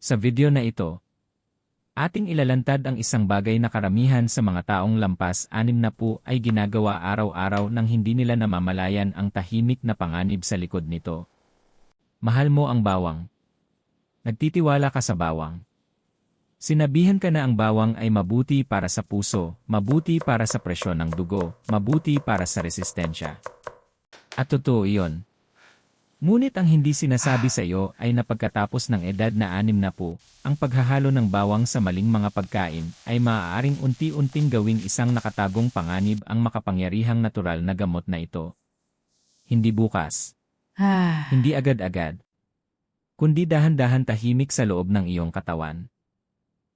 Sa video na ito, ating ilalantad ang isang bagay na karamihan sa mga taong lampas 60 ay ginagawa araw-araw nang hindi nila namamalayan ang tahimik na panganib sa likod nito. Mahal mo ang bawang. Nagtitiwala ka sa bawang. Sinabihan ka na ang bawang ay mabuti para sa puso, mabuti para sa presyon ng dugo, mabuti para sa resistensya. At totoo iyon. Ngunit ang hindi sinasabi sa iyo ay na pagkatapos ng edad na 60, ang paghahalo ng bawang sa maling mga pagkain ay maaaring unti-unting gawing isang nakatagong panganib ang makapangyarihang natural na gamot na ito. Hindi bukas. Hindi agad-agad. Kundi dahan-dahan tahimik sa loob ng iyong katawan.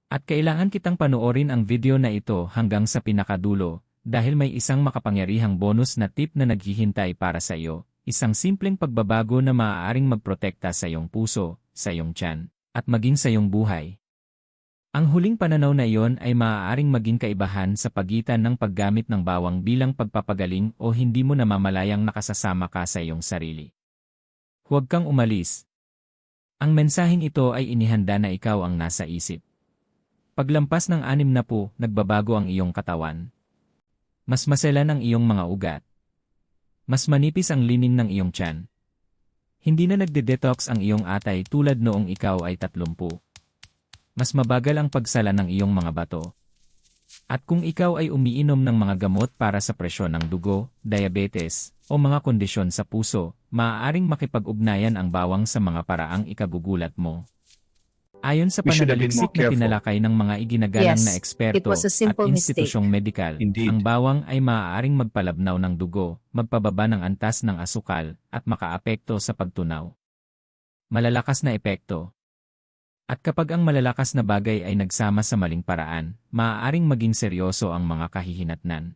At kailangan kitang panoorin ang video na ito hanggang sa pinakadulo dahil may isang makapangyarihang bonus na tip na naghihintay para sa iyo. Isang simpleng pagbabago na maaaring magprotekta sa iyong puso, sa iyong tiyan, at maging sa iyong buhay. Ang huling pananaw na iyon ay maaaring maging kaibahan sa pagitan ng paggamit ng bawang bilang pagpapagaling o hindi mo namamalayang nakasasama ka sa iyong sarili. Huwag kang umalis. Ang mensaheng ito ay inihanda na ikaw ang nasa isip. Paglampas ng 60, nagbabago ang iyong katawan. Mas maselan ang iyong mga ugat. Mas manipis ang lining ng iyong tiyan. Hindi na nagde-detox ang iyong atay tulad noong ikaw ay 30. Mas mabagal ang pagsala ng iyong mga bato. At kung ikaw ay umiinom ng mga gamot para sa presyon ng dugo, diabetes, o mga kondisyon sa puso, maaaring makipag-ugnayan ang bawang sa mga paraang ikagugulat mo. Ayon sa pananaliksik na tinalakay ng mga iginagalang na eksperto at institusyong medikal, ang bawang ay maaaring magpalabnaw ng dugo, magpababa ng antas ng asukal, at makaapekto sa pagtunaw. Malalakas na epekto. At kapag ang malalakas na bagay ay nagsama sa maling paraan, maaaring maging seryoso ang mga kahihinatnan.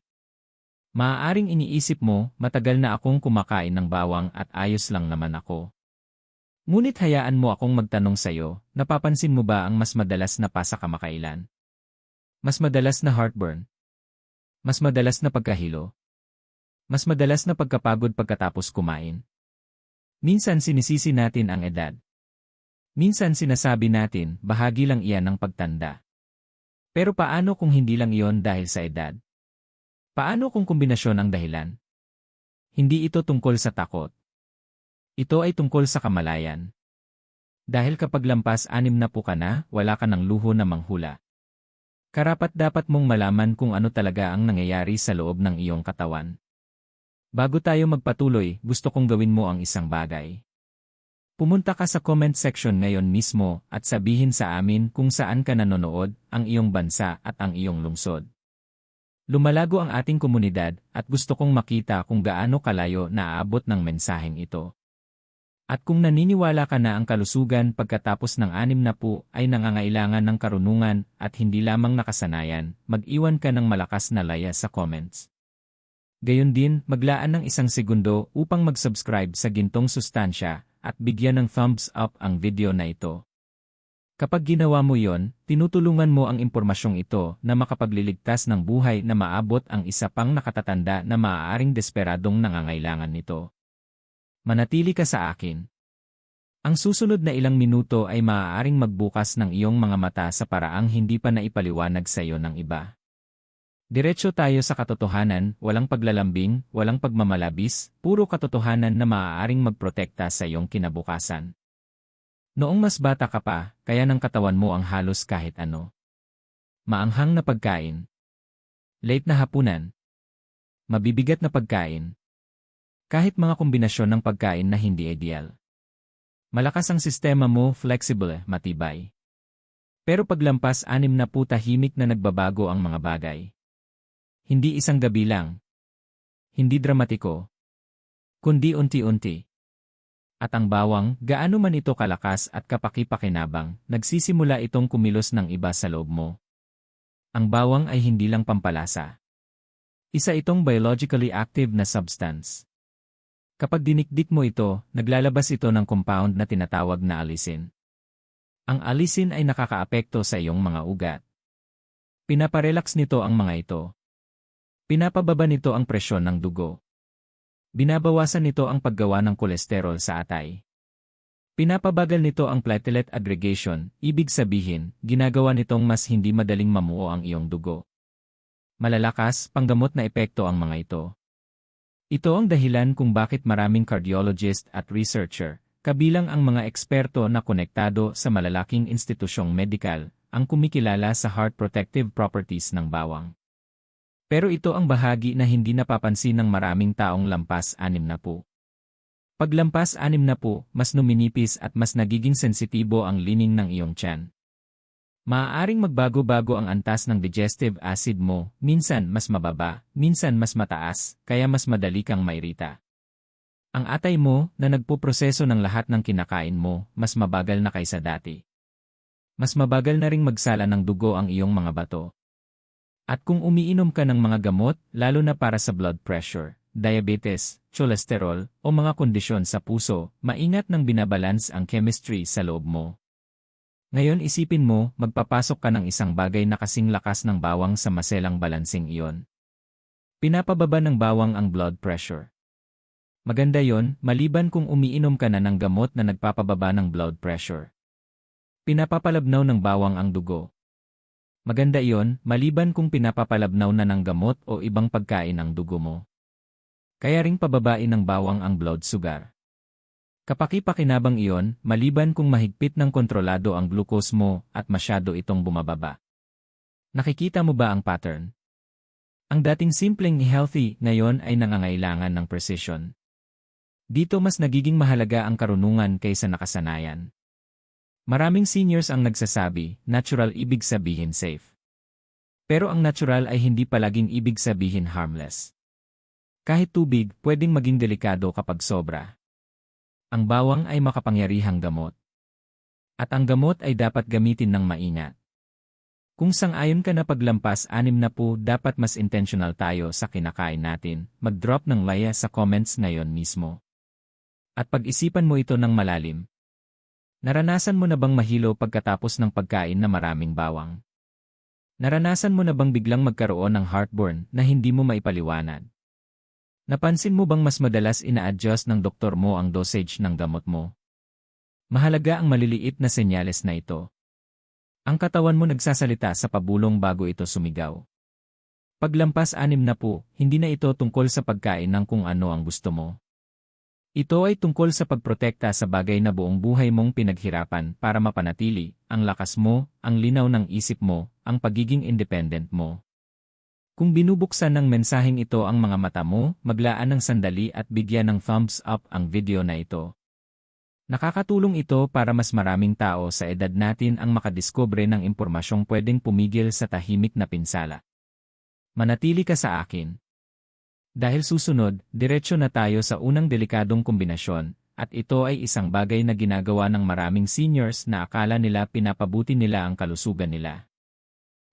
Maaaring iniisip mo, matagal na akong kumakain ng bawang at ayos lang naman ako. Ngunit hayaan mo akong magtanong sa'yo, napapansin mo ba ang mas madalas na pasakamakailan? Mas madalas na heartburn? Mas madalas na pagkahilo? Mas madalas na pagkapagod pagkatapos kumain? Minsan sinisisi natin ang edad. Minsan sinasabi natin, bahagi lang iyan ng pagtanda. Pero paano kung hindi lang iyon dahil sa edad? Paano kung kombinasyon ang dahilan? Hindi ito tungkol sa takot. Ito ay tungkol sa kamalayan. Dahil kapag lampas 60 ka na, wala ka ng luho na manghula. Karapat-dapat mong malaman kung ano talaga ang nangyayari sa loob ng iyong katawan. Bago tayo magpatuloy, gusto kong gawin mo ang isang bagay. Pumunta ka sa comment section ngayon mismo at sabihin sa amin kung saan ka nanonood, ang iyong bansa at ang iyong lungsod. Lumalago ang ating komunidad at gusto kong makita kung gaano kalayo naaabot ng mensaheng ito. At kung naniniwala ka na ang kalusugan pagkatapos ng 60 ay nangangailangan ng karunungan at hindi lamang nakasanayan, mag-iwan ka ng malakas na laya sa comments. Gayon din, maglaan ng 1 segundo upang mag-subscribe sa Gintong Sustansya at bigyan ng thumbs up ang video na ito. Kapag ginawa mo yon, tinutulungan mo ang impormasyong ito na makapagliligtas ng buhay na maabot ang isa pang nakatatanda na maaaring desperadong nangangailangan nito. Manatili ka sa akin. Ang susunod na ilang minuto ay maaaring magbukas ng iyong mga mata sa paraang hindi pa naipaliwanag sa iyo ng iba. Diretso tayo sa katotohanan, walang paglalambing, walang pagmamalabis, puro katotohanan na maaaring magprotekta sa iyong kinabukasan. Noong mas bata ka pa, kaya ng katawan mo ang halos kahit ano. Maanghang na pagkain. Late na hapunan. Mabibigat na pagkain. Kahit mga kombinasyon ng pagkain na hindi ideal. Malakas ang sistema mo, flexible, matibay. Pero paglampas 60 tahimik na nagbabago ang mga bagay. Hindi isang gabi lang. Hindi dramatiko. Kundi unti-unti. At ang bawang, gaano man ito kalakas at kapaki-pakinabang, nagsisimula itong kumilos ng iba sa loob mo. Ang bawang ay hindi lang pampalasa. Isa itong biologically active na substance. Kapag dinikdik mo ito, naglalabas ito ng compound na tinatawag na alisin. Ang alisin ay nakakaapekto sa iyong mga ugat. Pinaparelax nito ang mga ito. Pinapababa nito ang presyon ng dugo. Binabawasan nito ang paggawa ng kolesterol sa atay. Pinapabagal nito ang platelet aggregation, ibig sabihin, ginagawa nitong mas hindi madaling mamuo ang iyong dugo. Malalakas, panggamot na epekto ang mga ito. Ito ang dahilan kung bakit maraming cardiologist at researcher, kabilang ang mga eksperto na konektado sa malalaking institusyong medikal, ang kumikilala sa heart protective properties ng bawang. Pero ito ang bahagi na hindi napapansin ng maraming taong lampas 60. Paglampas 60, mas numinipis at mas nagiging sensitibo ang lining ng iyong tiyan. Maaaring magbago-bago ang antas ng digestive acid mo, minsan mas mababa, minsan mas mataas, kaya mas madali kang mairita. Ang atay mo, na nagpuproseso ng lahat ng kinakain mo, mas mabagal na kaysa dati. Mas mabagal na ring magsala ng dugo ang iyong mga bato. At kung umiinom ka ng mga gamot, lalo na para sa blood pressure, diabetes, cholesterol, o mga kondisyon sa puso, maingat nang binabalance ang chemistry sa loob mo. Ngayon isipin mo, magpapasok ka ng isang bagay na kasing lakas ng bawang sa maselang balancing iyon. Pinapababa ng bawang ang blood pressure. Maganda yon, maliban kung umiinom ka na ng gamot na nagpapababa ng blood pressure. Pinapapalabnaw ng bawang ang dugo. Maganda iyon, maliban kung pinapapalabnaw na ng gamot o ibang pagkain ang dugo mo. Kaya ring pababain ng bawang ang blood sugar. Kapaki-pakinabang iyon, maliban kung mahigpit ng kontrolado ang glucose mo at masyado itong bumababa. Nakikita mo ba ang pattern? Ang dating simpleng healthy ngayon ay nangangailangan ng precision. Dito mas nagiging mahalaga ang karunungan kaysa nakasanayan. Maraming seniors ang nagsasabi, natural ibig sabihin safe. Pero ang natural ay hindi palaging ibig sabihin harmless. Kahit tubig, pwedeng maging delikado kapag sobra. Ang bawang ay makapangyarihang gamot. At ang gamot ay dapat gamitin ng maingat. Kung sang-ayon ka na paglampas 60, dapat mas intentional tayo sa kinakain natin, mag-drop ng laya sa comments ngayon mismo. At pag-isipan mo ito ng malalim. Naranasan mo na bang mahilo pagkatapos ng pagkain na maraming bawang? Naranasan mo na bang biglang magkaroon ng heartburn na hindi mo maipaliwanag? Napansin mo bang mas madalas ina-adjust ng doktor mo ang dosage ng gamot mo? Mahalaga ang maliliit na senyales na ito. Ang katawan mo nagsasalita sa pabulong bago ito sumigaw. Paglampas 60, hindi na ito tungkol sa pagkain ng kung ano ang gusto mo. Ito ay tungkol sa pagprotekta sa bagay na buong buhay mong pinaghirapan para mapanatili, ang lakas mo, ang linaw ng isip mo, ang pagiging independent mo. Kung binubuksan ng mensaheng ito ang mga mata mo, maglaan ng sandali at bigyan ng thumbs up ang video na ito. Nakakatulong ito para mas maraming tao sa edad natin ang makadiskubre ng impormasyong pwedeng pumigil sa tahimik na pinsala. Manatili ka sa akin. Dahil susunod, diretso na tayo sa unang delikadong kombinasyon, at ito ay isang bagay na ginagawa ng maraming seniors na akala nila pinapabuti nila ang kalusugan nila.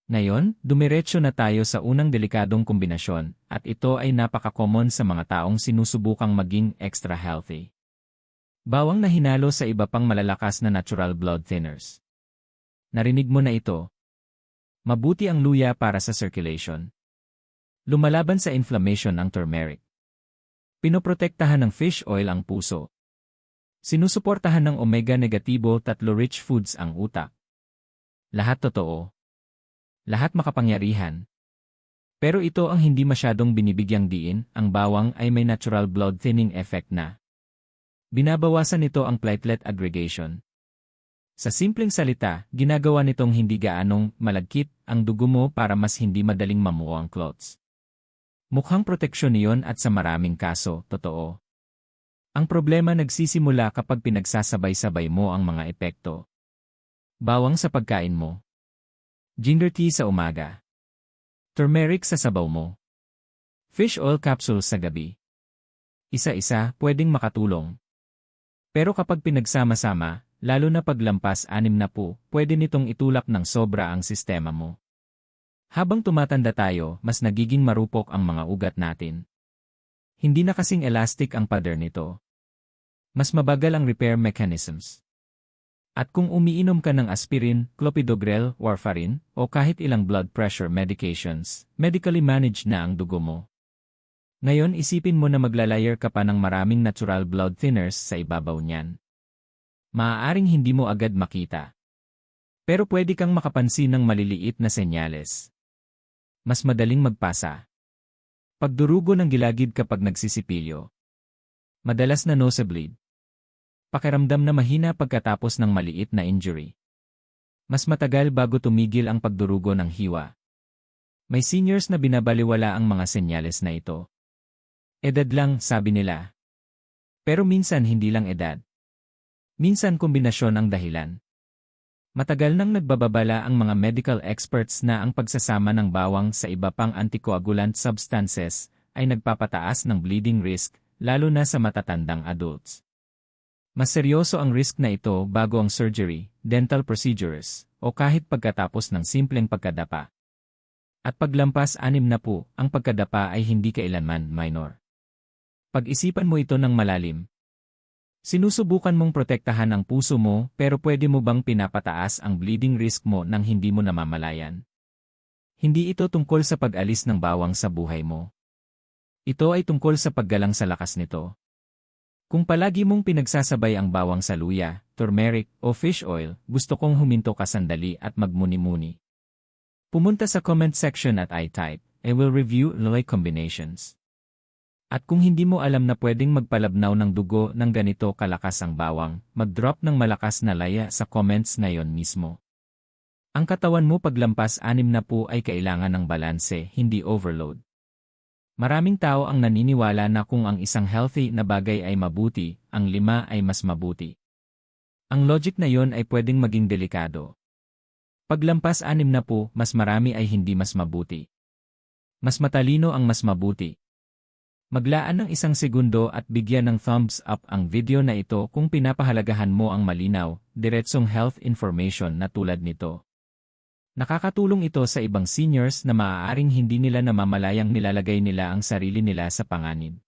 Ngayon, dumiretso na tayo sa unang delikadong kombinasyon, at ito ay napaka-common sa mga taong sinusubukang maging extra healthy. Bawang na hinalo sa iba pang malalakas na natural blood thinners. Narinig mo na ito? Mabuti ang luya para sa circulation. Lumalaban sa inflammation ang turmeric. Pinoprotektahan ng fish oil ang puso. Sinusuportahan ng omega-negatibo 3 rich foods ang utak. Lahat totoo. Lahat makapangyarihan. Pero ito ang hindi masyadong binibigyang diin, ang bawang ay may natural blood thinning effect na. Binabawasan nito ang platelet aggregation. Sa simpleng salita, ginagawa nitong hindi gaanong malagkit ang dugo mo para mas hindi madaling mamuo ang clots. Mukhang proteksyon iyon at sa maraming kaso, totoo. Ang problema nagsisimula kapag pinagsasabay-sabay mo ang mga epekto. Bawang sa pagkain mo. Ginger tea sa umaga. Turmeric sa sabaw mo. Fish oil capsules sa gabi. Isa-isa, pwedeng makatulong. Pero kapag pinagsama-sama, lalo na paglampas 60, pwede nitong itulak ng sobra ang sistema mo. Habang tumatanda tayo, mas nagiging marupok ang mga ugat natin. Hindi na kasing elastic ang pader nito. Mas mabagal ang repair mechanisms. At kung umiinom ka ng aspirin, clopidogrel, warfarin, o kahit ilang blood pressure medications, medically managed na ang dugo mo. Ngayon isipin mo na maglalayer ka pa ng maraming natural blood thinners sa ibabaw niyan. Maaaring hindi mo agad makita. Pero pwede kang makapansin ng maliliit na senyales. Mas madaling magpasa. Pagdurugo ng gilagid kapag nagsisipilyo. Madalas na nosebleed. Pakiramdam na mahina pagkatapos ng maliit na injury. Mas matagal bago tumigil ang pagdurugo ng hiwa. May seniors na binabaliwala ang mga senyales na ito. Edad lang, sabi nila. Pero minsan hindi lang edad. Minsan kombinasyon ang dahilan. Matagal nang nagbababala ang mga medical experts na ang pagsasama ng bawang sa iba pang anticoagulant substances ay nagpapataas ng bleeding risk, lalo na sa matatandang adults. Mas seryoso ang risk na ito bago ang surgery, dental procedures, o kahit pagkatapos ng simpleng pagkadapa. At paglampas 60, ang pagkadapa ay hindi kailanman minor. Pag-isipan mo ito ng malalim. Sinusubukan mong protektahan ang puso mo pero pwede mo bang pinapataas ang bleeding risk mo nang hindi mo namamalayan? Hindi ito tungkol sa pag-alis ng bawang sa buhay mo. Ito ay tungkol sa paggalang sa lakas nito. Kung palagi mong pinagsasabay ang bawang sa luya, turmeric, o fish oil, gusto kong huminto ka sandali at magmuni-muni. Pumunta sa comment section at I-type, I will review Loy combinations. At kung hindi mo alam na pwedeng magpalabnaw ng dugo ng ganito kalakas ang bawang, mag-drop ng malakas na laya sa comments na yon mismo. Ang katawan mo paglampas 60 ay kailangan ng balanse, hindi overload. Maraming tao ang naniniwala na kung ang isang healthy na bagay ay mabuti, ang 5 ay mas mabuti. Ang logic na yon ay pwedeng maging delikado. Paglampas 60, mas marami ay hindi mas mabuti. Mas matalino ang mas mabuti. Maglaan ng 1 segundo at bigyan ng thumbs up ang video na ito kung pinapahalagahan mo ang malinaw, diretsong health information na tulad nito. Nakakatulong ito sa ibang seniors na maaaring hindi nila namamalayang nilalagay nila ang sarili nila sa panganib.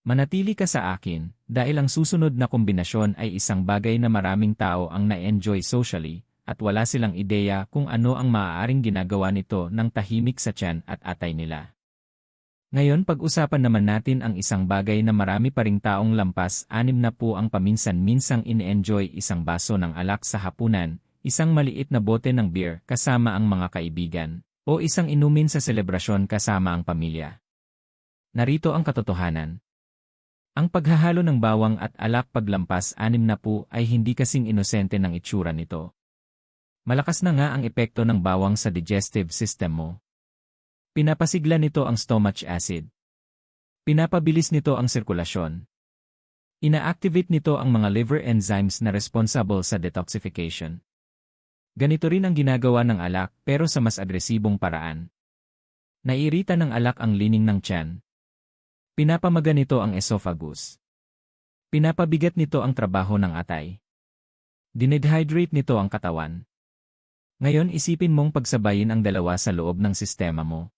Manatili ka sa akin, dahil ang susunod na kombinasyon ay isang bagay na maraming tao ang na-enjoy socially, at wala silang ideya kung ano ang maaaring ginagawa nito ng tahimik sa tiyan at atay nila. Ngayon pag-usapan naman natin ang isang bagay na marami pa ring taong lampas 60 ang paminsan-minsang in-enjoy isang baso ng alak sa hapunan, isang maliit na bote ng beer kasama ang mga kaibigan, o isang inumin sa selebrasyon kasama ang pamilya. Narito ang katotohanan. Ang paghahalo ng bawang at alak paglampas 60 ay hindi kasing inosente ng itsura nito. Malakas na nga ang epekto ng bawang sa digestive system mo. Pinapasigla nito ang stomach acid. Pinapabilis nito ang sirkulasyon. Ina-activate nito ang mga liver enzymes na responsible sa detoxification. Ganito rin ang ginagawa ng alak pero sa mas agresibong paraan. Naiirita ng alak ang lining ng tiyan. Pinapamaga nito ang esophagus. Pinapabigat nito ang trabaho ng atay. Dinehydrate nito ang katawan. Ngayon isipin mong pagsabayin ang dalawa sa loob ng sistema mo.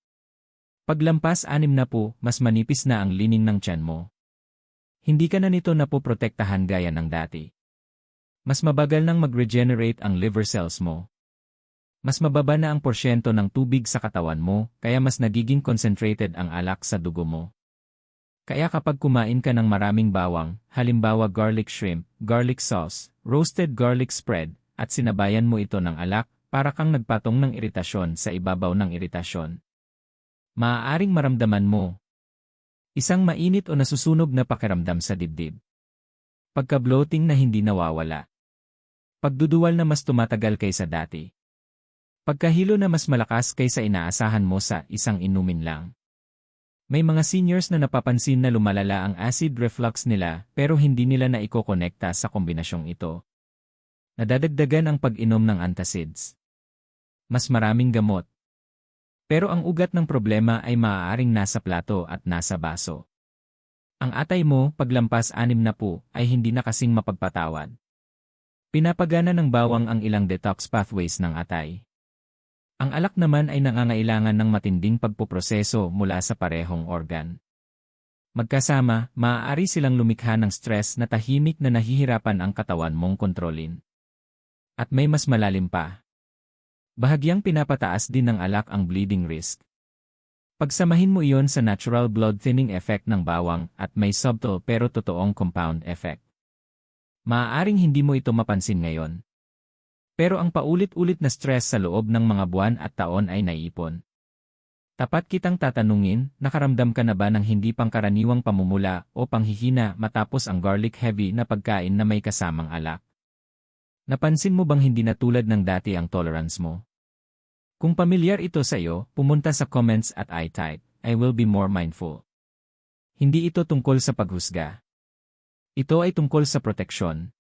Paglampas 60, mas manipis na ang lining ng tiyan mo. Hindi ka na nito napoprotektahan gaya ng dati. Mas mabagal nang mag-regenerate ang liver cells mo. Mas mababa na ang porsyento ng tubig sa katawan mo, kaya mas nagiging concentrated ang alak sa dugo mo. Kaya kapag kumain ka ng maraming bawang, halimbawa garlic shrimp, garlic sauce, roasted garlic spread, at sinabayan mo ito ng alak, para kang nagpatong ng iritasyon sa ibabaw ng iritasyon. Maaaring maramdaman mo isang mainit o nasusunog na pakiramdam sa dibdib. Pagka-bloating na hindi nawawala. Pagduduwal na mas tumatagal kaysa dati. Pagkahilo na mas malakas kaysa inaasahan mo sa isang inumin lang. May mga seniors na napapansin na lumalala ang acid reflux nila pero hindi nila na ikokonekta sa kombinasyong ito. Nadadagdagan ang pag-inom ng antacids. Mas maraming gamot. Pero ang ugat ng problema ay maaaring nasa plato at nasa baso. Ang atay mo, paglampas 60, ay hindi na kasing mapagpatawad. Pinapagana ng bawang ang ilang detox pathways ng atay. Ang alak naman ay nangangailangan ng matinding pagpoproseso mula sa parehong organ. Magkasama, maaari silang lumikha ng stress na tahimik na nahihirapan ang katawan mong kontrolin. At may mas malalim pa. Bahagyang pinapataas din ng alak ang bleeding risk. Pagsamahin mo iyon sa natural blood thinning effect ng bawang at may subtle pero totoong compound effect. Maaaring hindi mo ito mapansin ngayon. Pero ang paulit-ulit na stress sa loob ng mga buwan at taon ay naiipon. Tapat kitang tatanungin, nakaramdam ka na ba ng hindi pangkaraniwang pamumula o panghihina matapos ang garlic-heavy na pagkain na may kasamang alak? Napansin mo bang hindi na tulad ng dati ang tolerance mo? Kung pamilyar ito sa iyo, pumunta sa comments at I-type, I will be more mindful. Hindi ito tungkol sa paghusga. Ito ay tungkol sa proteksyon.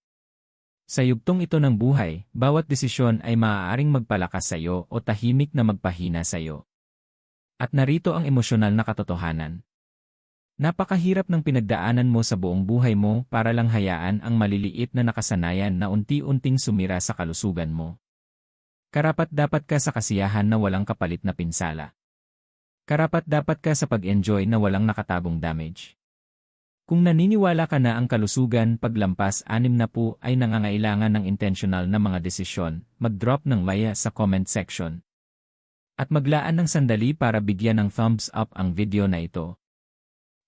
Sa yugtong ito ng buhay, bawat desisyon ay maaaring magpalakas sa iyo o tahimik na magpahina sa iyo. At narito ang emosyonal na katotohanan. Napakahirap ng pinagdaanan mo sa buong buhay mo para lang hayaan ang maliliit na nakasanayan na unti-unting sumira sa kalusugan mo. Karapat-dapat ka sa kasiyahan na walang kapalit na pinsala. Karapat-dapat ka sa pag-enjoy na walang nakatagong damage. Kung naniniwala ka na ang kalusugan paglampas 60 ay nangangailangan ng intentional na mga desisyon, mag-drop ng like sa comment section. At maglaan ng sandali para bigyan ng thumbs up ang video na ito.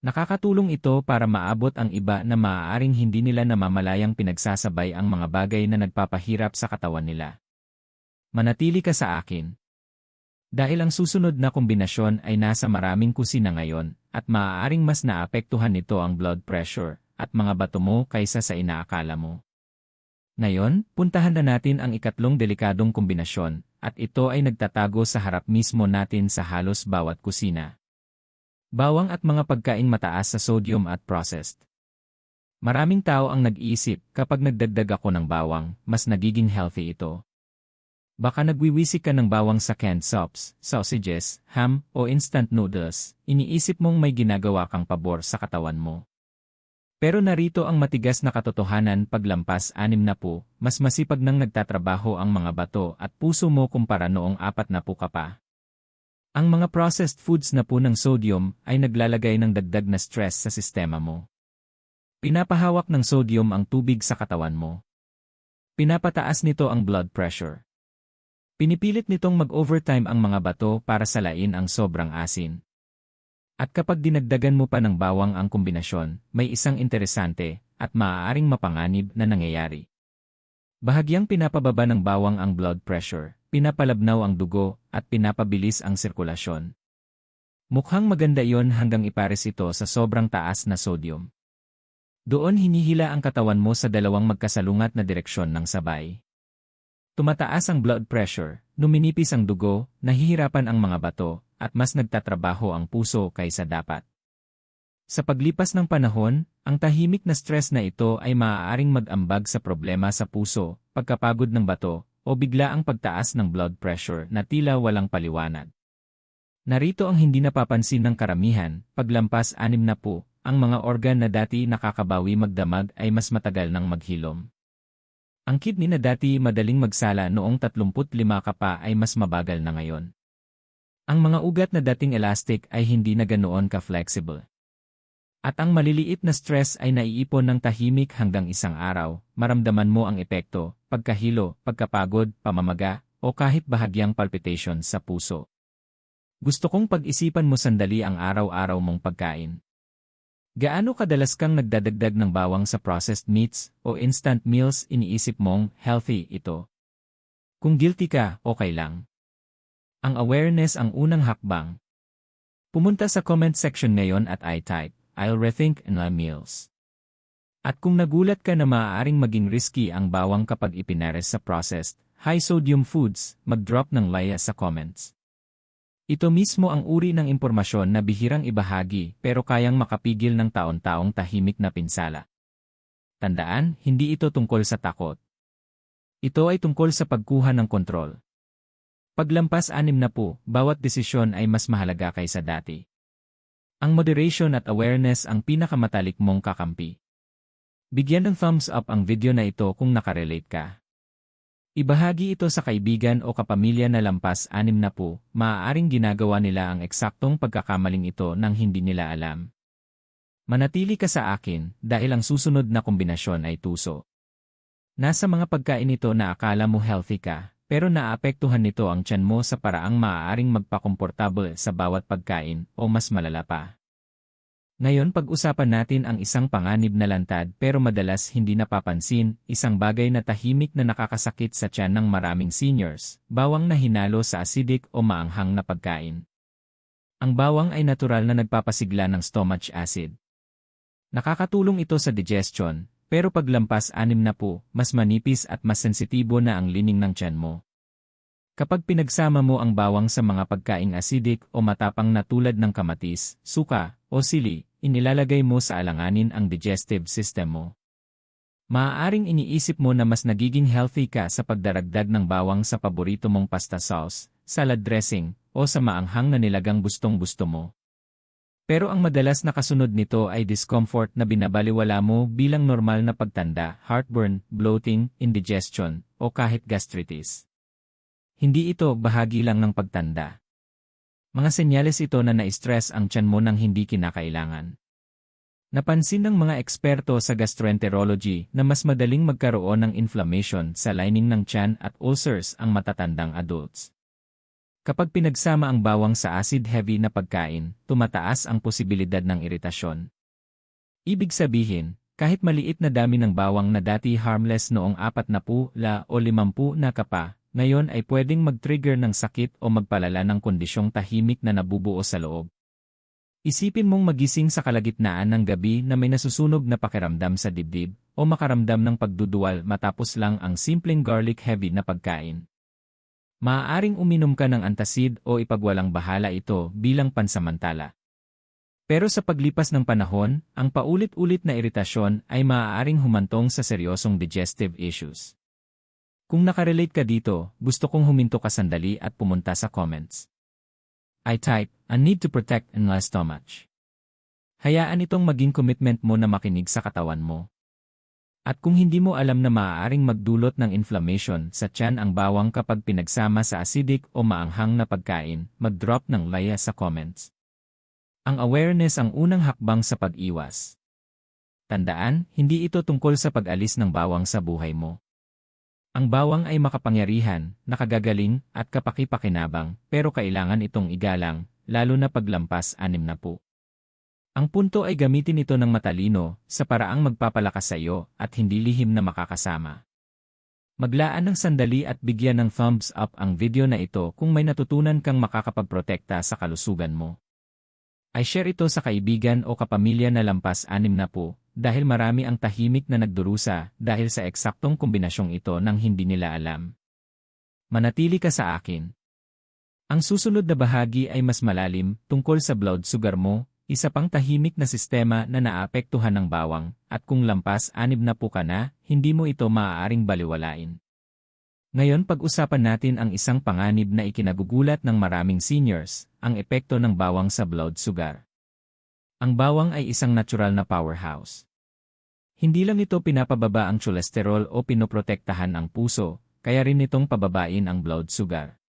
Nakakatulong ito para maabot ang iba na maaaring hindi nila namamalayang pinagsasabay ang mga bagay na nagpapahirap sa katawan nila. Manatili ka sa akin. Dahil ang susunod na kombinasyon ay nasa maraming kusina ngayon at maaaring mas naapektuhan nito ang blood pressure at mga bato mo kaysa sa inaakala mo. Ngayon, puntahan na natin ang ikatlong delikadong kombinasyon. At ito ay nagtatago sa harap mismo natin sa halos bawat kusina. Bawang at mga pagkaing mataas sa sodium at processed. Maraming tao ang nag-iisip, kapag nagdagdag ako ng bawang, mas nagiging healthy ito. Baka nagwiwisik ka ng bawang sa canned soups, sausages, ham, o instant noodles, iniisip mong may ginagawa kang pabor sa katawan mo. Pero narito ang matigas na katotohanan paglampas 60, mas masipag nang nagtatrabaho ang mga bato at puso mo kumpara noong 40 ka pa. Ang mga processed foods na punang sodium ay naglalagay ng dagdag na stress sa sistema mo. Pinapahawak ng sodium ang tubig sa katawan mo. Pinapataas nito ang blood pressure. Pinipilit nitong mag-overtime ang mga bato para salain ang sobrang asin. At kapag dinagdagan mo pa ng bawang ang kombinasyon, may isang interesante at maaaring mapanganib na nangyayari. Bahagyang pinapababa ng bawang ang blood pressure, pinapalabnaw ang dugo, at pinapabilis ang sirkulasyon. Mukhang maganda iyon hanggang ipares ito sa sobrang taas na sodium. Doon hinihila ang katawan mo sa dalawang magkasalungat na direksyon ng sabay. Tumataas ang blood pressure, numinipis ang dugo, nahihirapan ang mga bato, at mas nagtatrabaho ang puso kaysa dapat. Sa paglipas ng panahon, ang tahimik na stress na ito ay maaaring mag-ambag sa problema sa puso, pagkapagod ng bato, o bigla ang pagtaas ng blood pressure na tila walang paliwanag. Narito ang hindi napapansin ng karamihan, paglampas 60, ang mga organ na dati nakakabawi magdamag ay mas matagal nang maghilom. Ang kidney na dati madaling magsala noong 35 ka pa ay mas mabagal na ngayon. Ang mga ugat na dating elastic ay hindi na ganoon ka-flexible. At ang maliliit na stress ay naiipon ng tahimik hanggang isang araw, maramdaman mo ang epekto, pagkahilo, pagkapagod, pamamaga, o kahit bahagyang palpitation sa puso. Gusto kong pag-isipan mo sandali ang araw-araw mong pagkain. Gaano kadalas kang nagdadagdag ng bawang sa processed meats o instant meals, iniisip mong healthy ito? Kung guilty ka, okay lang. Ang awareness ang unang hakbang. Pumunta sa comment section ngayon at I-type, I'll rethink my meals. At kung nagulat ka na maaaring maging risky ang bawang kapag ipinares sa processed, high-sodium foods, mag-drop ng like sa comments. Ito mismo ang uri ng impormasyon na bihirang ibahagi pero kayang makapigil ng taon-taong tahimik na pinsala. Tandaan, hindi ito tungkol sa takot. Ito ay tungkol sa pagkuha ng kontrol. Paglampas 60, bawat desisyon ay mas mahalaga kaysa dati. Ang moderation at awareness ang pinakamatalik mong kakampi. Bigyan ng thumbs up ang video na ito kung nakarelate ka. Ibahagi ito sa kaibigan o kapamilya na lampas 60, maaaring ginagawa nila ang eksaktong pagkakamaling ito nang hindi nila alam. Manatili ka sa akin dahil ang susunod na kombinasyon ay tuso. Nasa mga pagkain ito na akala mo healthy ka, pero naapektuhan nito ang tiyan mo sa paraang maaaring magpakomportable sa bawat pagkain o mas malala pa. Ngayon pag-usapan natin ang isang panganib na lantad pero madalas hindi napapansin, isang bagay na tahimik na nakakasakit sa tiyan ng maraming seniors, bawang na hinalo sa acidic o maanghang na pagkain. Ang bawang ay natural na nagpapasigla ng stomach acid. Nakakatulong ito sa digestion, pero paglampas 60, mas manipis at mas sensitibo na ang lining ng tiyan mo. Kapag pinagsama mo ang bawang sa mga pagkaing acidic o matapang na tulad ng kamatis, suka, o sili, inilalagay mo sa alanganin ang digestive system mo. Maaaring iniisip mo na mas nagiging healthy ka sa pagdaragdag ng bawang sa paborito mong pasta sauce, salad dressing, o sa maanghang na nilagang gustong-gusto mo. Pero ang madalas na kasunod nito ay discomfort na binabaliwala mo bilang normal na pagtanda, heartburn, bloating, indigestion, o kahit gastritis. Hindi ito bahagi lang ng pagtanda. Mga senyales ito na na-stress ang tiyan mo nang hindi kinakailangan. Napansin ng mga eksperto sa gastroenterology na mas madaling magkaroon ng inflammation sa lining ng tiyan at ulcers ang matatandang adults. Kapag pinagsama ang bawang sa acid-heavy na pagkain, tumataas ang posibilidad ng iritasyon. Ibig sabihin, kahit maliit na dami ng bawang na dati harmless noong 40 o 50 na kapa, ngayon ay pwedeng mag-trigger ng sakit o magpalala ng kondisyong tahimik na nabubuo sa loob. Isipin mong magising sa kalagitnaan ng gabi na may nasusunog na pakiramdam sa dibdib o makaramdam ng pagduduwal matapos lang ang simpleng garlic-heavy na pagkain. Maaaring uminom ka ng antacid o ipagwalang bahala ito bilang pansamantala. Pero sa paglipas ng panahon, ang paulit-ulit na iritasyon ay maaaring humantong sa seryosong digestive issues. Kung nakarelate ka dito, gusto kong huminto ka sandali at pumunta sa comments. I type, "I need to protect my stomach." Hayaan itong maging commitment mo na makinig sa katawan mo. At kung hindi mo alam na maaaring magdulot ng inflammation sa tiyan ang bawang kapag pinagsama sa acidic o maanghang na pagkain, mag-drop ng laya sa comments. Ang awareness ang unang hakbang sa pag-iwas. Tandaan, hindi ito tungkol sa pag-alis ng bawang sa buhay mo. Ang bawang ay makapangyarihan, nakagagaling, at kapaki-pakinabang, pero kailangan itong igalang, lalo na paglampas 60. Ang punto ay gamitin ito ng matalino, sa paraang magpapalakas sa iyo, at hindi lihim na makakasama. Maglaan ng sandali at bigyan ng thumbs up ang video na ito kung may natutunan kang makakapagprotekta sa kalusugan mo. Ay share ito sa kaibigan o kapamilya na lampas 60, dahil marami ang tahimik na nagdurusa dahil sa eksaktong kombinasyong ito nang hindi nila alam. Manatili ka sa akin. Ang susunod na bahagi ay mas malalim, tungkol sa blood sugar mo, isa pang tahimik na sistema na naapektuhan ng bawang, at kung lampas 60 ka na, hindi mo ito maaaring baliwalain. Ngayon pag-usapan natin ang isang panganib na ikinagugulat ng maraming seniors, ang epekto ng bawang sa blood sugar. Ang bawang ay isang natural na powerhouse. Hindi lang ito pinapababa ang cholesterol o pinoprotektahan ang puso, kaya rin itong pababain ang blood sugar.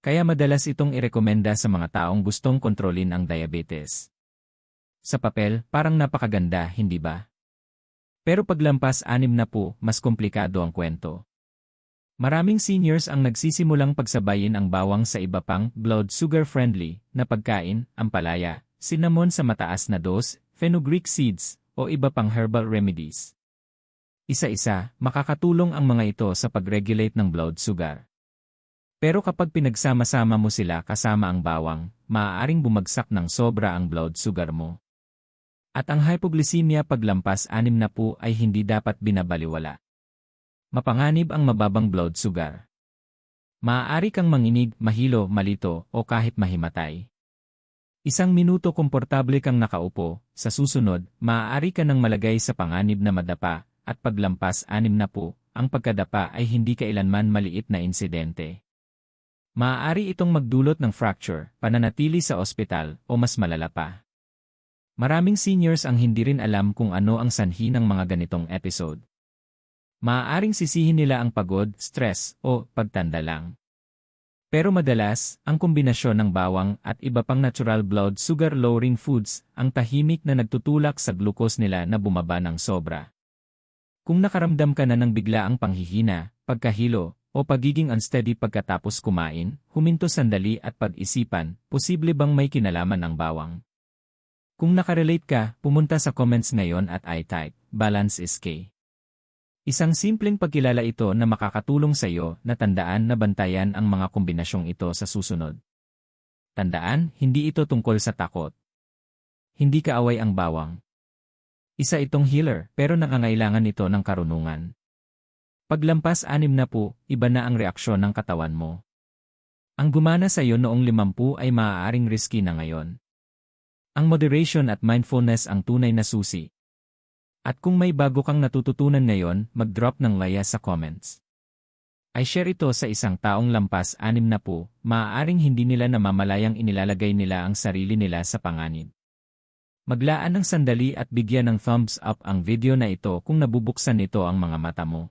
Kaya madalas itong irekomenda sa mga taong gustong kontrolin ang diabetes. Sa papel, parang napakaganda, hindi ba? Pero paglampas 60, mas komplikado ang kwento. Maraming seniors ang nagsisimulang pagsabayin ang bawang sa iba pang blood sugar-friendly na pagkain, ampalaya, cinnamon sa mataas na dose, fenugreek seeds, o iba pang herbal remedies. Isa-isa, makakatulong ang mga ito sa pag-regulate ng blood sugar. Pero kapag pinagsama-sama mo sila kasama ang bawang, maaaring bumagsak ng sobra ang blood sugar mo. At ang hypoglycemia paglampas 60 ay hindi dapat binabaliwala. Mapanganib ang mababang blood sugar. Maaari kang manginig, mahilo, malito, o kahit mahimatay. Isang minuto komportable kang nakaupo, sa susunod, maaari ka nang malagay sa panganib na madapa, at paglampas 60, ang pagkadapa ay hindi kailanman maliit na insidente. Maaari itong magdulot ng fracture, pananatili sa ospital, o mas malala pa. Maraming seniors ang hindi rin alam kung ano ang sanhi ng mga ganitong episode. Maaaring sisihin nila ang pagod, stress, o pagtanda lang. Pero madalas, ang kombinasyon ng bawang at iba pang natural blood sugar-lowering foods ang tahimik na nagtutulak sa glucose nila na bumaba ng sobra. Kung nakaramdam ka na ng biglaang panghihina, pagkahilo, o pagiging unsteady pagkatapos kumain, huminto sandali at pag-isipan, posible bang may kinalaman ang bawang? Kung nakarelate ka, pumunta sa comments ngayon at i-type, Balance is Key. Isang simpleng pagkilala ito na makakatulong sa iyo na tandaan na bantayan ang mga kombinasyong ito sa susunod. Tandaan, hindi ito tungkol sa takot. Hindi kaaway ang bawang. Isa itong healer, pero nangangailangan ito ng karunungan. Paglampas 60, iba na ang reaksyon ng katawan mo. Ang gumana sa iyo noong 50 ay maaaring risky na ngayon. Ang moderation at mindfulness ang tunay na susi. At kung may bago kang natututunan ngayon, mag-drop ng laya sa comments. I share ito sa isang taong lampas 60, maaaring hindi nila namamalayang inilalagay nila ang sarili nila sa panganib. Maglaan ng sandali at bigyan ng thumbs up ang video na ito kung nabubuksan nito ang mga mata mo.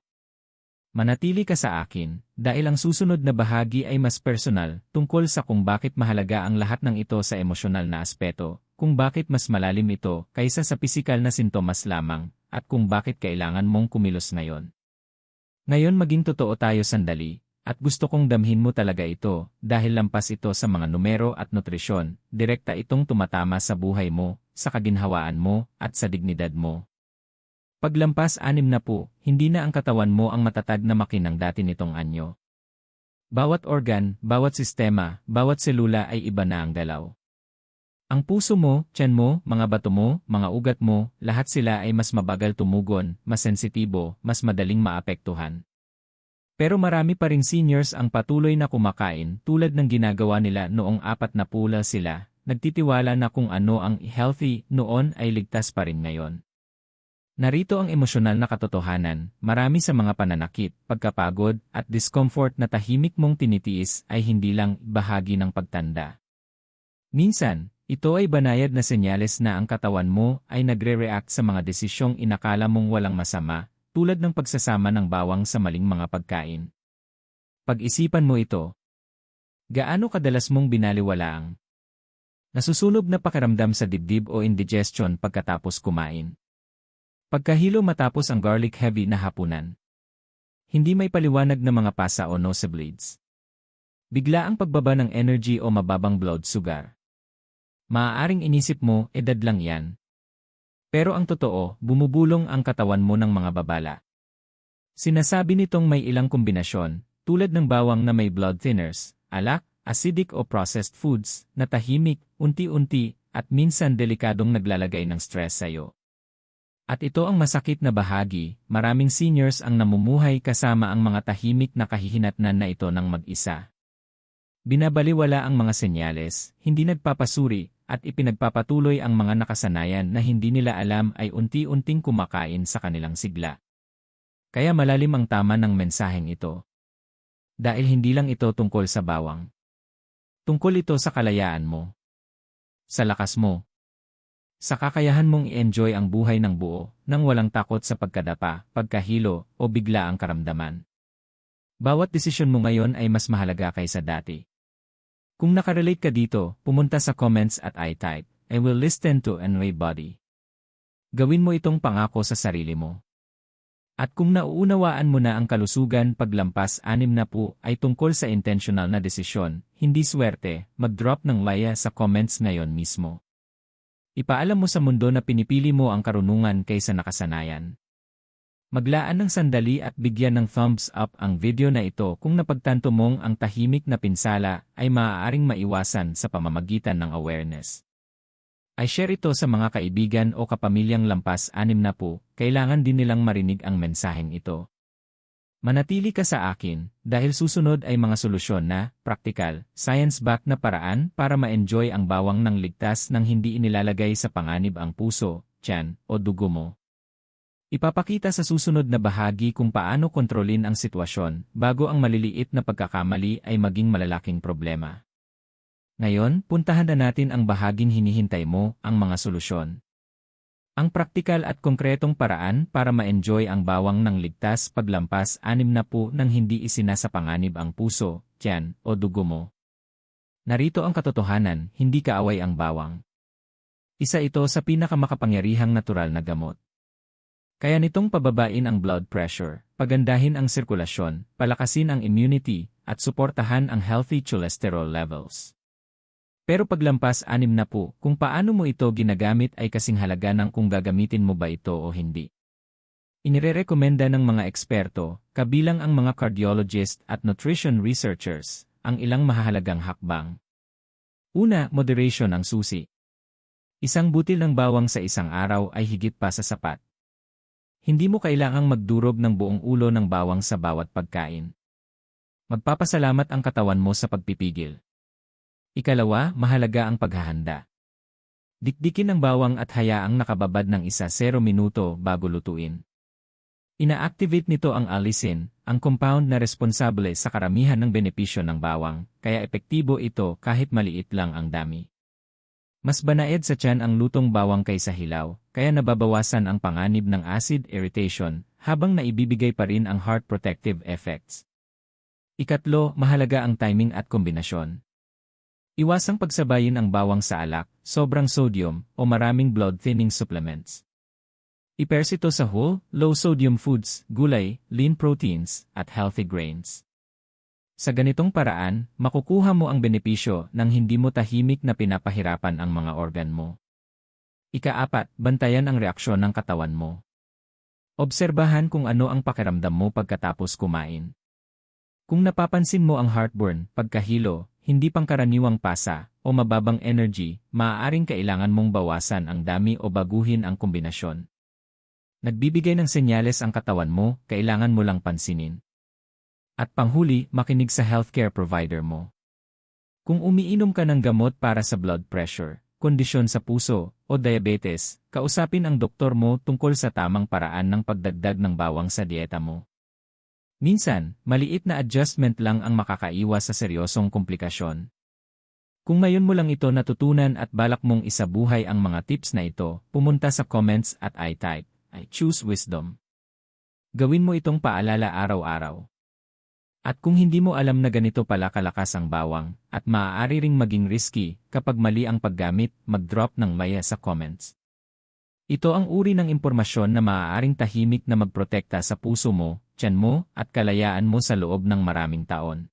Manatili ka sa akin, dahil ang susunod na bahagi ay mas personal, tungkol sa kung bakit mahalaga ang lahat ng ito sa emosyonal na aspeto, kung bakit mas malalim ito kaysa sa pisikal na sintomas lamang, at kung bakit kailangan mong kumilos ngayon. Ngayon maging totoo tayo sandali, at gusto kong damhin mo talaga ito, dahil lampas ito sa mga numero at nutrisyon, direkta itong tumatama sa buhay mo, sa kaginhawaan mo, at sa dignidad mo. Paglampas 60, hindi na ang katawan mo ang matatag na makinang dati nitong anyo. Bawat organ, bawat sistema, bawat selula ay iba na ang galaw. Ang puso mo, tiyan mo, mga bato mo, mga ugat mo, lahat sila ay mas mabagal tumugon, mas sensitibo, mas madaling maapektuhan. Pero marami pa ring seniors ang patuloy na kumakain tulad ng ginagawa nila noong 40 sila, nagtitiwala na kung ano ang healthy noon ay ligtas pa rin ngayon. Narito ang emosyonal na katotohanan, marami sa mga pananakit, pagkapagod, at discomfort na tahimik mong tinitiis ay hindi lang bahagi ng pagtanda. Minsan, ito ay banayad na senyales na ang katawan mo ay nagre-react sa mga desisyong inakala mong walang masama, tulad ng pagsasama ng bawang sa maling mga pagkain. Pag-isipan mo ito. Gaano kadalas mong binaliwalaang nasusunog na pakiramdam sa dibdib o indigestion pagkatapos kumain? Pagkahilo matapos ang garlic-heavy na hapunan. Hindi may paliwanag na mga pasa o nosebleeds. Bigla ang pagbaba ng energy o mababang blood sugar. Maaaring inisip mo, edad lang yan. Pero ang totoo, bumubulong ang katawan mo ng mga babala. Sinasabi nitong may ilang kombinasyon, tulad ng bawang na may blood thinners, alak, acidic o processed foods, na tahimik, unti-unti, at minsan delikadong naglalagay ng stress sa'yo. At ito ang masakit na bahagi, maraming seniors ang namumuhay kasama ang mga tahimik na kahihinatnan na ito ng mag-isa. Binabaliwala ang mga senyales, hindi nagpapasuri, at ipinagpapatuloy ang mga nakasanayan na hindi nila alam ay unti-unting kumakain sa kanilang sigla. Kaya malalim ang tama ng mensaheng ito. Dahil hindi lang ito tungkol sa bawang. Tungkol ito sa kalayaan mo. Sa lakas mo. Sa kakayahan mong i-enjoy ang buhay ng buo, nang walang takot sa pagkadapa, pagkahilo, o bigla ang karamdaman. Bawat desisyon mo ngayon ay mas mahalaga kaysa dati. Kung nakarelate ka dito, pumunta sa comments at i-type, I will listen to my body. Gawin mo itong pangako sa sarili mo. At kung nauunawaan mo na ang kalusugan paglampas 60 ay tungkol sa intentional na desisyon, hindi swerte, mag-drop ng laya sa comments ngayon mismo. Ipaalam mo sa mundo na pinipili mo ang karunungan kaysa nakasanayan. Maglaan ng sandali at bigyan ng thumbs up ang video na ito kung napagtanto mong ang tahimik na pinsala ay maaaring maiwasan sa pamamagitan ng awareness. I share ito sa mga kaibigan o kapamilyang lampas 60, kailangan din nilang marinig ang mensaheng ito. Manatili ka sa akin, dahil susunod ay mga solusyon na, praktikal, science-backed na paraan para ma-enjoy ang bawang ng ligtas nang hindi inilalagay sa panganib ang puso, tiyan, o dugo mo. Ipapakita sa susunod na bahagi kung paano kontrolin ang sitwasyon bago ang maliliit na pagkakamali ay maging malalaking problema. Ngayon, puntahan na natin ang bahaging hinihintay mo, ang mga solusyon. Ang praktikal at konkretong paraan para ma-enjoy ang bawang ng ligtas paglampas 60 nang hindi isinasapanganib ang puso, tiyan, o dugo mo. Narito ang katotohanan, hindi kaaway ang bawang. Isa ito sa pinakamakapangyarihang natural na gamot. Kaya nitong pababain ang blood pressure, pagandahin ang sirkulasyon, palakasin ang immunity, at suportahan ang healthy cholesterol levels. Pero paglampas 60, kung paano mo ito ginagamit ay kasing halaga ng kung gagamitin mo ba ito o hindi. Inirerekomenda ng mga eksperto, kabilang ang mga cardiologist at nutrition researchers, ang ilang mahahalagang hakbang. Una, moderation ang susi. Isang butil ng bawang sa isang araw ay higit pa sa sapat. Hindi mo kailangang magdurog ng buong ulo ng bawang sa bawat pagkain. Magpapasalamat ang katawan mo sa pagpipigil. Ikalawa, mahalaga ang paghahanda. Dikdikin ang bawang at hayaang nakababad ng 1-0 minuto bago lutuin. Ina-activate nito ang allicin, ang compound na responsable sa karamihan ng benepisyo ng bawang, kaya epektibo ito kahit maliit lang ang dami. Mas banaed sa tiyan ang lutong bawang kaysa hilaw, kaya nababawasan ang panganib ng acid irritation, habang naibibigay pa rin ang heart protective effects. Ikatlo, mahalaga ang timing at kombinasyon. Iwasang pagsabayin ang bawang sa alak, sobrang sodium, o maraming blood-thinning supplements. I-pairs ito sa whole, low-sodium foods, gulay, lean proteins, at healthy grains. Sa ganitong paraan, makukuha mo ang benepisyo nang hindi mo tahimik na pinapahirapan ang mga organ mo. Ika-4, bantayan ang reaksyon ng katawan mo. Obserbahan kung ano ang pakiramdam mo pagkatapos kumain. Kung napapansin mo ang heartburn, pagkahilo, hindi pangkaraniwang pasa, o mababang energy, maaaring kailangan mong bawasan ang dami o baguhin ang kombinasyon. Nagbibigay ng senyales ang katawan mo, kailangan mo lang pansinin. At panghuli, makinig sa healthcare provider mo. Kung umiinom ka ng gamot para sa blood pressure, kondisyon sa puso, o diabetes, kausapin ang doktor mo tungkol sa tamang paraan ng pagdagdag ng bawang sa dieta mo. Minsan, maliit na adjustment lang ang makakaiwas sa seryosong komplikasyon. Kung ngayon mo lang ito natutunan at balak mong isabuhay ang mga tips na ito, pumunta sa comments at I choose wisdom. Gawin mo itong paalala araw-araw. At kung hindi mo alam na ganito pala kalakas ang bawang, at maaari ring maging risky kapag mali ang paggamit, mag-drop ng maya sa comments. Ito ang uri ng impormasyon na maaaring tahimik na magprotekta sa puso mo, tiyan mo, at kalayaan mo sa loob ng maraming taon.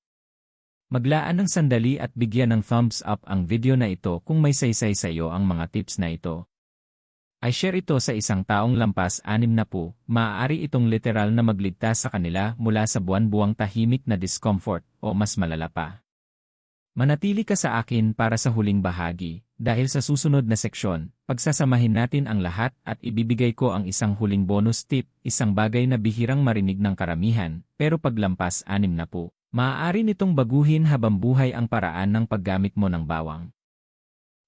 Maglaan ng sandali at bigyan ng thumbs up ang video na ito kung may saysay sa iyo ang mga tips na ito. I-share ito sa isang taong lampas 60, maaari itong literal na magligtas sa kanila mula sa buwan-buwang tahimik na discomfort o mas malala pa. Manatili ka sa akin para sa huling bahagi, dahil sa susunod na seksyon, pagsasamahin natin ang lahat at ibibigay ko ang isang huling bonus tip, isang bagay na bihirang marinig ng karamihan, pero paglampas 60, maaari nitong baguhin habang buhay ang paraan ng paggamit mo ng bawang.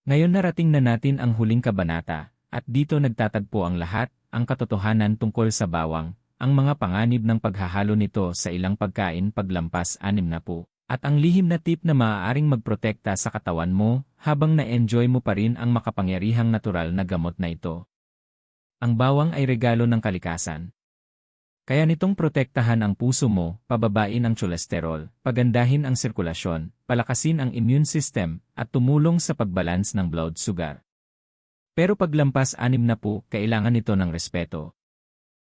Ngayon narating na natin ang huling kabanata. At dito nagtatagpo ang lahat, ang katotohanan tungkol sa bawang, ang mga panganib ng paghahalo nito sa ilang pagkain paglampas 60, at ang lihim na tip na maaaring magprotekta sa katawan mo habang na-enjoy mo pa rin ang makapangyarihang natural na gamot na ito. Ang bawang ay regalo ng kalikasan. Kaya nitong protektahan ang puso mo, pababain ang cholesterol, pagandahin ang sirkulasyon, palakasin ang immune system, at tumulong sa pagbalance ng blood sugar. Pero paglampas 60, kailangan nito ng respeto.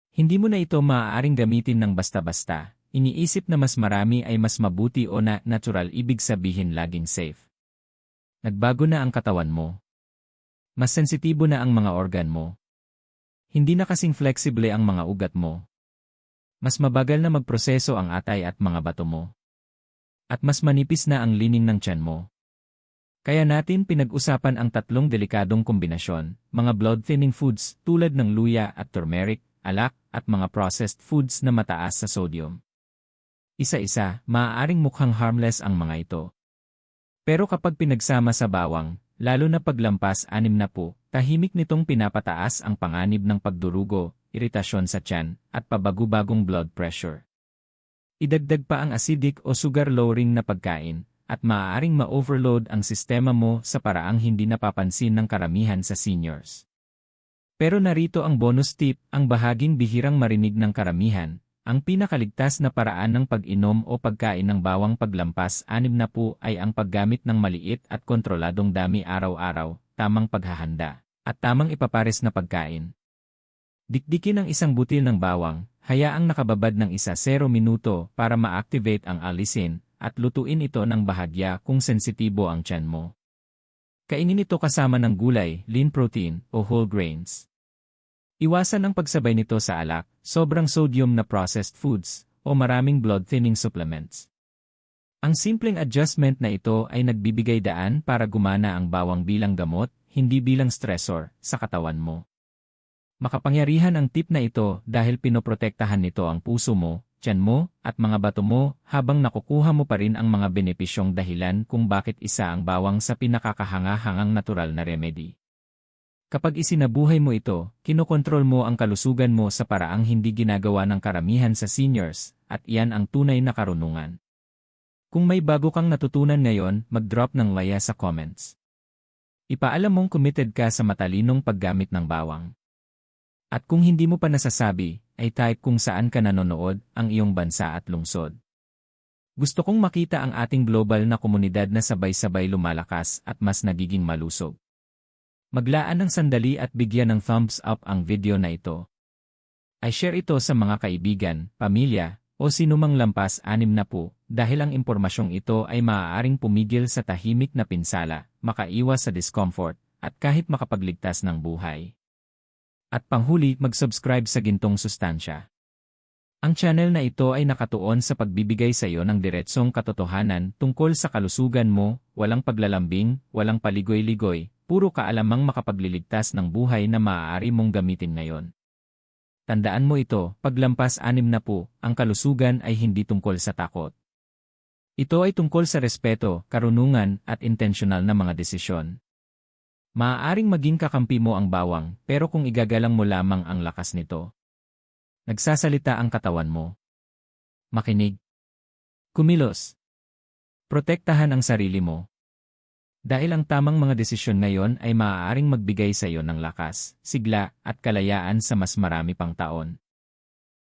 Hindi mo na ito maaaring gamitin ng basta-basta, iniisip na mas marami ay mas mabuti o na natural ibig sabihin laging safe. Nagbago na ang katawan mo. Mas sensitibo na ang mga organ mo. Hindi na kasing flexible ang mga ugat mo. Mas mabagal na magproseso ang atay at mga bato mo. At mas manipis na ang lining ng tiyan mo. Kaya natin pinag-usapan ang tatlong delikadong kombinasyon, mga blood-thinning foods tulad ng luya at turmeric, alak, at mga processed foods na mataas sa sodium. Isa-isa, maaaring mukhang harmless ang mga ito. Pero kapag pinagsama sa bawang, lalo na paglampas 60, tahimik nitong pinapataas ang panganib ng pagdurugo, iritasyon sa tiyan, at pabago-bagong blood pressure. Idagdag pa ang acidic o sugar-lowering na pagkain, at maaaring ma-overload ang sistema mo sa paraang hindi napapansin ng karamihan sa seniors. Pero narito ang bonus tip, ang bahaging bihirang marinig ng karamihan, ang pinakaligtas na paraan ng pag-inom o pagkain ng bawang paglampas 60 ay ang paggamit ng maliit at kontroladong dami araw-araw, tamang paghahanda, at tamang ipapares na pagkain. Dikdikin ang isang butil ng bawang, hayaang nakababad ng 1-0 minuto para ma-activate ang allicin, at lutuin ito ng bahagya kung sensitibo ang tiyan mo. Kainin ito kasama ng gulay, lean protein, o whole grains. Iwasan ang pagsabay nito sa alak, sobrang sodium na processed foods, o maraming blood-thinning supplements. Ang simpleng adjustment na ito ay nagbibigay daan para gumana ang bawang bilang gamot, hindi bilang stressor, sa katawan mo. Makapangyarihan ang tip na ito dahil pinoprotektahan nito ang puso mo, tiyan mo, at mga bato mo habang nakukuha mo pa rin ang mga benepisyong dahilan kung bakit isa ang bawang sa pinakakahanga-hangang natural na remedy. Kapag isinabuhay mo ito, kinokontrol mo ang kalusugan mo sa paraang hindi ginagawa ng karamihan sa seniors, at iyan ang tunay na karunungan. Kung may bago kang natutunan ngayon, mag-drop ng laya sa comments. Ipaalam mong committed ka sa matalinong paggamit ng bawang. At kung hindi mo pa nasasabi, ay type kung saan ka nanonood, ang iyong bansa at lungsod. Gusto kong makita ang ating global na komunidad na sabay-sabay lumalakas at mas nagiging malusog. Maglaan ng sandali at bigyan ng thumbs up ang video na ito. Ay share ito sa mga kaibigan, pamilya, o sinumang lampas 60 dahil ang impormasyong ito ay maaaring pumigil sa tahimik na pinsala, makaiwas sa discomfort, at kahit makapagligtas ng buhay. At panghuli, mag-subscribe sa Gintong Sustansya. Ang channel na ito ay nakatuon sa pagbibigay sa iyo ng diretsong katotohanan tungkol sa kalusugan mo, walang paglalambing, walang paligoy-ligoy, puro kaalamang makapagliligtas ng buhay na maaari mong gamitin ngayon. Tandaan mo ito, paglampas 60, ang kalusugan ay hindi tungkol sa takot. Ito ay tungkol sa respeto, karunungan, at intensyonal na mga desisyon. Maaaring maging kakampi mo ang bawang, pero kung igagalang mo lamang ang lakas nito. Nagsasalita ang katawan mo. Makinig. Kumilos. Protektahan ang sarili mo. Dahil ang tamang mga desisyon ngayon ay maaaring magbigay sa iyo ng lakas, sigla, at kalayaan sa mas marami pang taon.